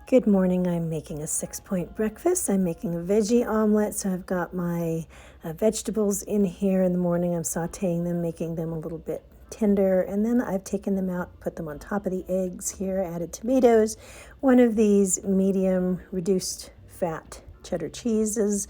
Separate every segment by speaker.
Speaker 1: Good morning. I'm making a 6-point breakfast. I'm making a veggie omelet. So I've got my vegetables in here in the morning. I'm sauteing them, making them a little bit tender. And then I've taken them out, put them on top of the eggs here, added tomatoes, one of these medium reduced fat cheddar cheeses.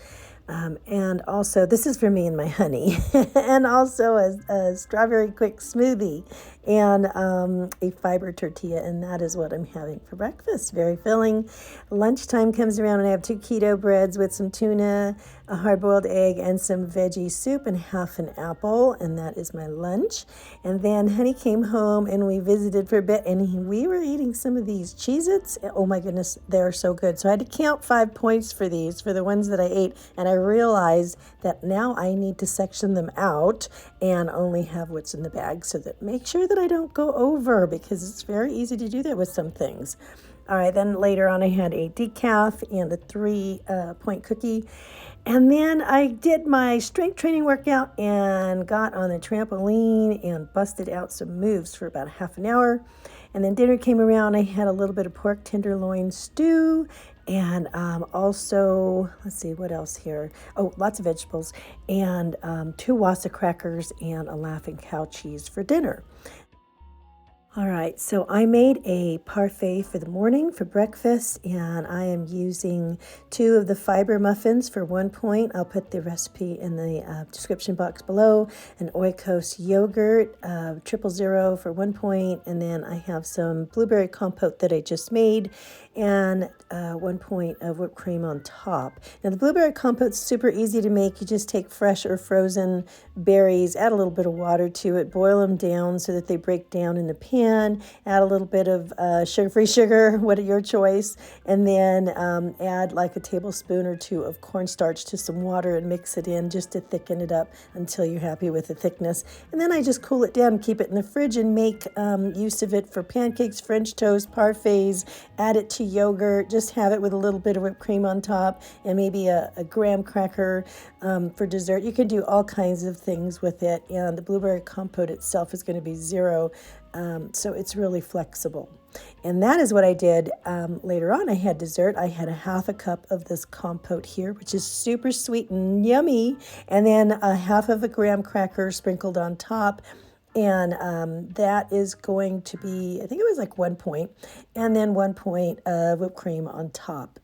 Speaker 1: And also, this is for me and my honey, and also a strawberry quick smoothie and a fiber tortilla, and that is what I'm having for breakfast. Very filling. Lunchtime comes around, and I have 2 keto breads with some tuna, a hard-boiled egg, and some veggie soup, and half an apple, and that is my lunch. And then honey came home, and we visited for a bit, and we were eating some of these Cheez-Its. Oh my goodness, they're so good. So I had to count 5 points for these, for the ones that I ate, and I realized that now I need to section them out and only have what's in the bag, so that make sure that I don't go over, because it's very easy to do that with some things. All right, then later on I had a decaf and a 3-point cookie. And then I did my strength training workout and got on the trampoline and busted out some moves for about half an hour. And then dinner came around. I had a little bit of pork tenderloin stew and also, let's see, what else here? Oh, lots of vegetables and 2 Wassa crackers and a Laughing Cow cheese for dinner. All right, so I made a parfait for the morning for breakfast, and I am using 2 of the fiber muffins for 1 point. I'll put the recipe in the description box below. An Oikos yogurt, 000 for 1 point, and then I have some blueberry compote that I just made, and 1 point of whipped cream on top. Now the blueberry compote's super easy to make. You just take fresh or frozen berries, add a little bit of water to it, boil them down so that they break down in the pan. Add a little bit of sugar-free sugar, what your choice, and then add like a tablespoon or 2 of cornstarch to some water and mix it in just to thicken it up until you're happy with the thickness. And then I just cool it down, keep it in the fridge, and make use of it for pancakes, French toast, parfaits. Add it to yogurt, just have it with a little bit of whipped cream on top and maybe a graham cracker for dessert. You can do all kinds of things with it, and the blueberry compote itself is going to be 0. So it's really flexible. And that is what I did later on. I had dessert. I had a half a cup of this compote here, which is super sweet and yummy. And then a half of a graham cracker sprinkled on top. And that is going to be, I think it was like 1 point. And then 1 point of whipped cream on top.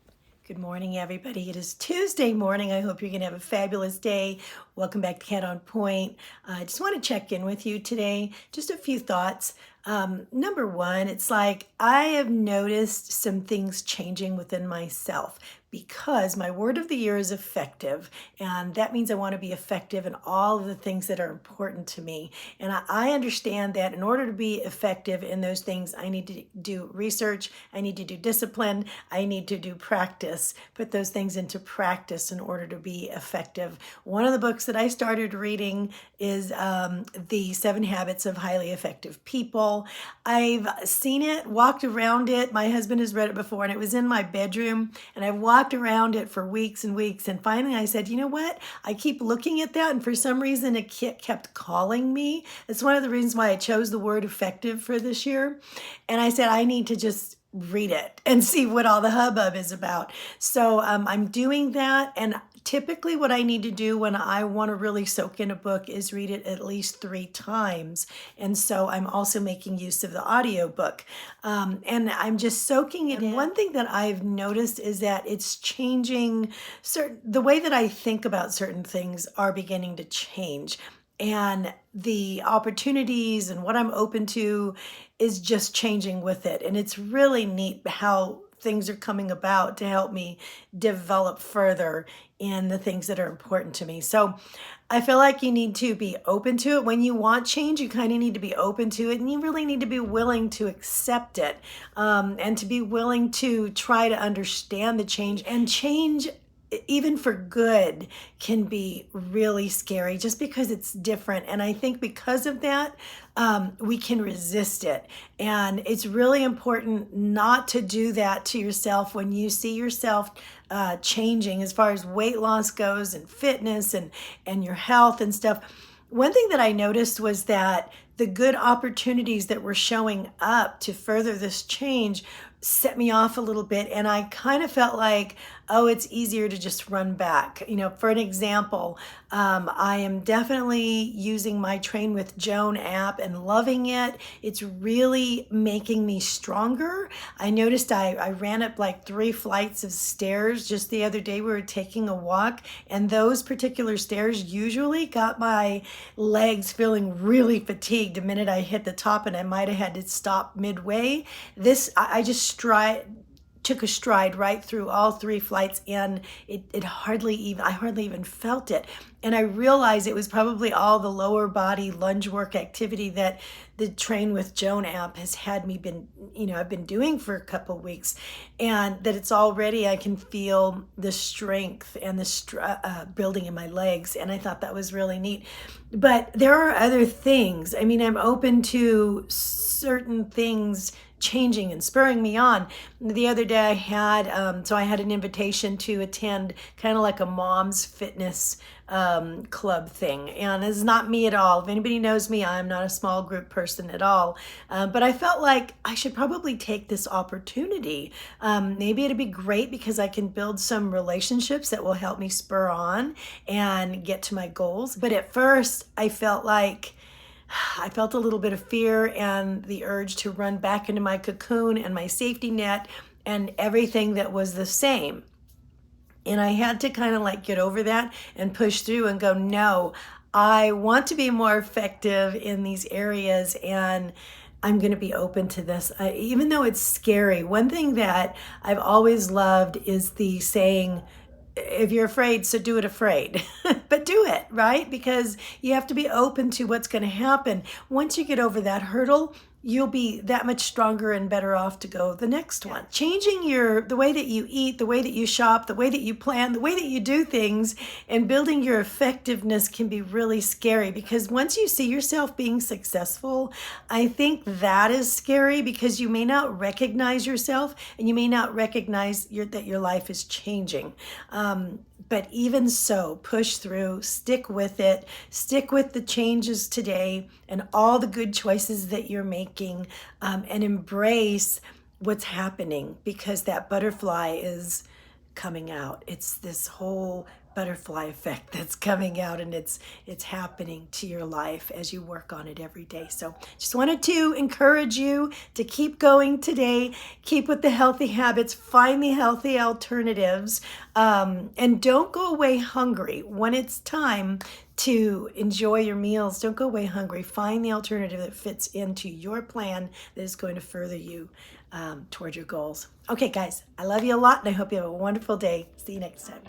Speaker 1: Good morning, everybody. It is Tuesday morning. I hope you're going to have a fabulous day. Welcome back to Cat on Point. I just want to check in with you today. Just a few thoughts. Number one, it's like I have noticed some things changing within myself because my word of the year is effective. And that means I want to be effective in all of the things that are important to me. And I understand that in order to be effective in those things, I need to do research, I need to do discipline, I need to do practice, put those things into practice in order to be effective. One of the books that I started reading is The 7 Habits of Highly Effective People. I've seen it, walked around it. My husband has read it before, and it was in my bedroom, and I've walked around it for weeks and weeks. And finally I said, you know what? I keep looking at that, and for some reason it kept calling me. It's one of the reasons why I chose the word effective for this year. And I said, I need to just read it and see what all the hubbub is about. So I'm doing that, and typically what I need to do when I want to really soak in a book is read it at least 3 times. And so I'm also making use of the audiobook. And I'm just soaking it in. One thing that I've noticed is that it's changing, the way that I think about certain things are beginning to change. And the opportunities and what I'm open to is just changing with it. And it's really neat how things are coming about to help me develop further in the things that are important to me. So I feel like you need to be open to it. When you want change, you kind of need to be open to it, and you really need to be willing to accept it, and to be willing to try to understand the change. And change, even for good, can be really scary just because it's different. And I think because of that, we can resist it. And it's really important not to do that to yourself when you see yourself changing as far as weight loss goes and fitness and your health and stuff. One thing that I noticed was that the good opportunities that were showing up to further this change set me off a little bit, and I kind of felt like, oh, it's easier to just run back. You know, for an example, I am definitely using my Train with Joan app and loving it. It's really making me stronger. I noticed I ran up like 3 flights of stairs just the other day. We were taking a walk, and those particular stairs usually got my legs feeling really fatigued the minute I hit the top, and I might have had to stop midway. I just took a stride right through all 3 flights, and I hardly even felt it. And I realized it was probably all the lower body lunge work activity that the Train with Joan app has had me I've been doing for a couple weeks, and that it's already, I can feel the strength and the building in my legs. And I thought that was really neat. But there are other things. I mean, I'm open to certain things changing and spurring me on. The other day I had an invitation to attend kind of like a mom's fitness club thing, and it's not me at all. If anybody knows me, I'm not a small group person at all, but I felt like I should probably take this opportunity. Maybe it'd be great because I can build some relationships that will help me spur on and get to my goals. But at first I felt a little bit of fear and the urge to run back into my cocoon and my safety net and everything that was the same. And I had to kind of like get over that and push through and go, no, I want to be more effective in these areas, and I'm going to be open to this. Even though it's scary, one thing that I've always loved is the saying, if you're afraid, so do it afraid. But do it, right? Because you have to be open to what's going to happen. Once you get over that hurdle, you'll be that much stronger and better off to go the next one. Changing the way that you eat, the way that you shop, the way that you plan, the way that you do things, and building your effectiveness can be really scary, because once you see yourself being successful, I think that is scary, because you may not recognize yourself and you may not recognize that your life is changing. But even so, push through, stick with it, stick with the changes today and all the good choices that you're making, and embrace what's happening, because that butterfly is coming out. It's this whole butterfly effect that's coming out, and it's happening to your life as you work on it every day. So just wanted to encourage you to keep going today, keep with the healthy habits, find the healthy alternatives, and don't go away hungry. When it's time to enjoy your meals, don't go away hungry. Find the alternative that fits into your plan that is going to further you toward your goals. Okay, guys, I love you a lot, and I hope you have a wonderful day. See you next time.